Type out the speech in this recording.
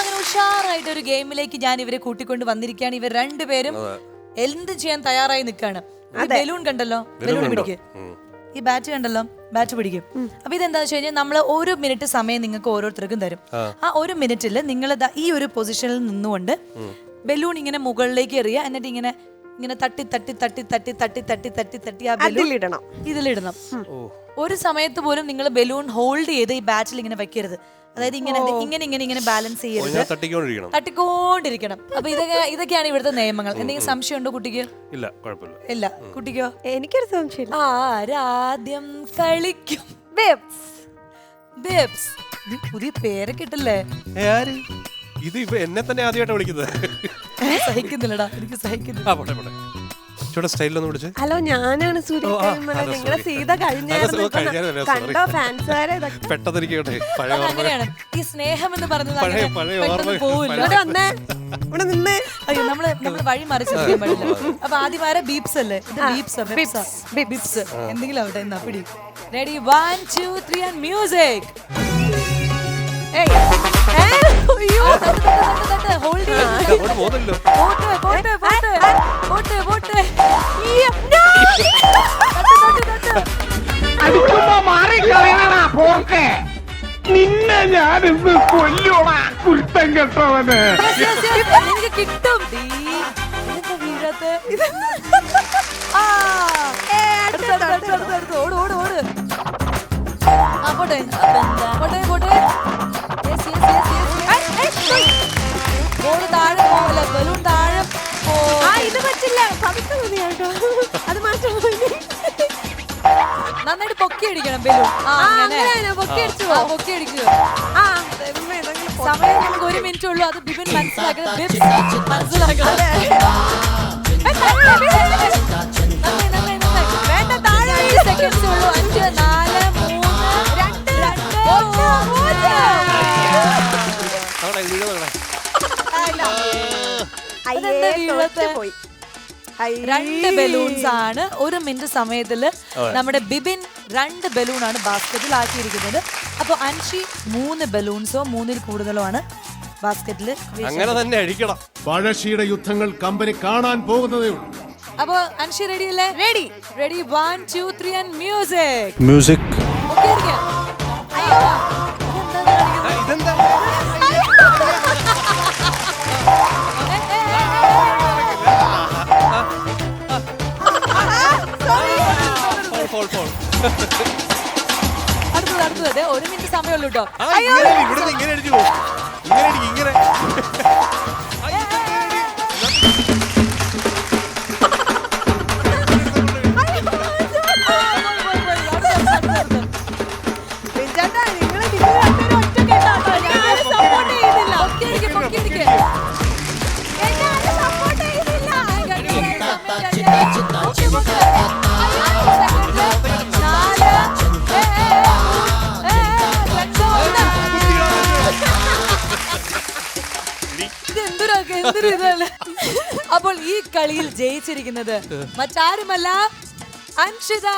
അങ്ങനെ ഉഷാറായിട്ട് ഒരു ഗെയിമിലേക്ക് ഞാൻ ഇവരെ കൂട്ടിക്കൊണ്ട് വന്നിരിക്കുകയാണ്. ഇവർ രണ്ടുപേരും എന്ത് ചെയ്യാൻ തയ്യാറായി നിൽക്കാണ്. ബലൂൺ കണ്ടല്ലോ, ബലൂൺ പിടിക്ക്. ഈ ബാറ്റ് കണ്ടല്ലോ, ബാറ്റ് പിടിക്കും. അപ്പൊ ഇതെന്താ വെച്ച് കഴിഞ്ഞാൽ നമ്മൾ 1 മിനിറ്റ് സമയം നിങ്ങൾക്ക് ഓരോരുത്തർക്കും തരും. ആ 1 മിനിറ്റിൽ നിങ്ങൾ ഈ ഒരു പൊസിഷനിൽ നിന്നുകൊണ്ട് ബലൂൺ ഇങ്ങനെ മുകളിലേക്ക് എറിയുക. എന്നിട്ട് ഇങ്ങനെ ഇങ്ങനെ തട്ടി തട്ടി തട്ടി തട്ടി തട്ടി തട്ടി തട്ടി തട്ടി ആ ബലൂൺ ഇതിലിടണം. ഒരു സമയത്ത് പോലും നിങ്ങൾ ബലൂൺ ഹോൾഡ് ചെയ്ത് ഈ ബാറ്റിൽ ഇങ്ങനെ വെക്കരുത്. അതായത് ഇങ്ങനെ ഇങ്ങനെ ഇങ്ങനെ ഇങ്ങനെ ബാലൻസ് ചെയ്യരുത്, തട്ടിക്കൊണ്ടിരിക്കണം. അപ്പൊ ഇതൊക്കെയാണ് ഇവിടുത്തെ നിയമങ്ങൾ. എന്തെങ്കിലും സംശയം ഉണ്ടോ കുട്ടിക്ക്? ഇല്ല, കുഴപ്പമില്ല. ഇല്ല, കുട്ടിക്കോ? എനിക്കൊരു സംശയം. ആരാദ്യം കളിക്കും? പുതിയ പേരൊക്കെ ഇട്ടല്ലേ? ഇത് എന്നെ തന്നെ ആദ്യമായിട്ട് വിളിക്കുന്നത്. സഹിക്കുന്നില്ലടാ, എനിക്ക് സഹിക്കുന്നില്ല. ഹലോ, ഞാനാണ് സൂര്യ. നിങ്ങളെ സീത കഴിഞ്ഞായിരുന്നു. കണ്ടോ ഫാൻസുകാരെ? അങ്ങനെയാണ് ഈ സ്നേഹം എന്ന് പറഞ്ഞത്. അയ്യോ, നമ്മള് വഴി മറിച്ചിരിക്കാൻ പാടില്ല. അപ്പൊ ആദ്യം ആരെ? ബീപ്സ് അല്ലേ? ബീപ്സ് എന്തെങ്കിലും ആവട്ടെ. എന്നാ പിടി. Ready, 1 2 3 and music. നിന്നെ ഞാനിന്ന് കൊല്ലോടാ കുരുത്തം കെട്ടവന്. എനിക്ക് കിട്ടും. ഓട് ഓട് ഓട്. പോട്ടെ പോട്ടെ പോട്ടെ. ബോൾ താഴെ പോവില്ല, ബലൂൺ താഴെ ഇത് പറ്റില്ല. അത് മാറ്റം. നന്നായിട്ട് പൊക്കി അടിക്കണം ബലൂൺ. പൊക്കി അടിക്കുക. സമയം നമുക്ക് 1 മിനിറ്റ് ഉള്ളൂ. അത് ബിബിൻ മനസ്സിലാക്കണം. വേണ്ട, താഴെ സെക്കൻഡ്സ് ഉള്ളൂ. 5 4 3 2 ബലൂൺസ് ആണ് 1 മിനിറ്റ് സമയത്തില്. നമ്മുടെ ബിബിൻ 2 ബലൂൺ ആണ് ബാസ്കറ്റിൽ ആക്കിയിരിക്കുന്നത്. അപ്പൊ അൻഷി 3 ബലൂൺസോ 3-ൽ കൂടുതലോ ആണ് ബാസ്കറ്റില്. അങ്ങനെ തന്നെ അടിക്കണം. പഴശ്ശിയുടെ യുദ്ധങ്ങൾ കമ്പനി കാണാൻ പോകുന്നതേ ഉള്ളൂ. അപ്പൊ അൻഷി റെഡി അല്ലേ? Ready 1 2 3 and music. ഇതെന്താ? അടുത്തത് 1 മിനിറ്റ് സമയമുള്ളൂ കേട്ടോ. ഇങ്ങനെ അടിച്ചു പോകും. ഇങ്ങനെ അപ്പോൾ ഈ കളിയിൽ ജയിച്ചിരിക്കുന്നത് മറ്റാരുമല്ല, അൻഷിത.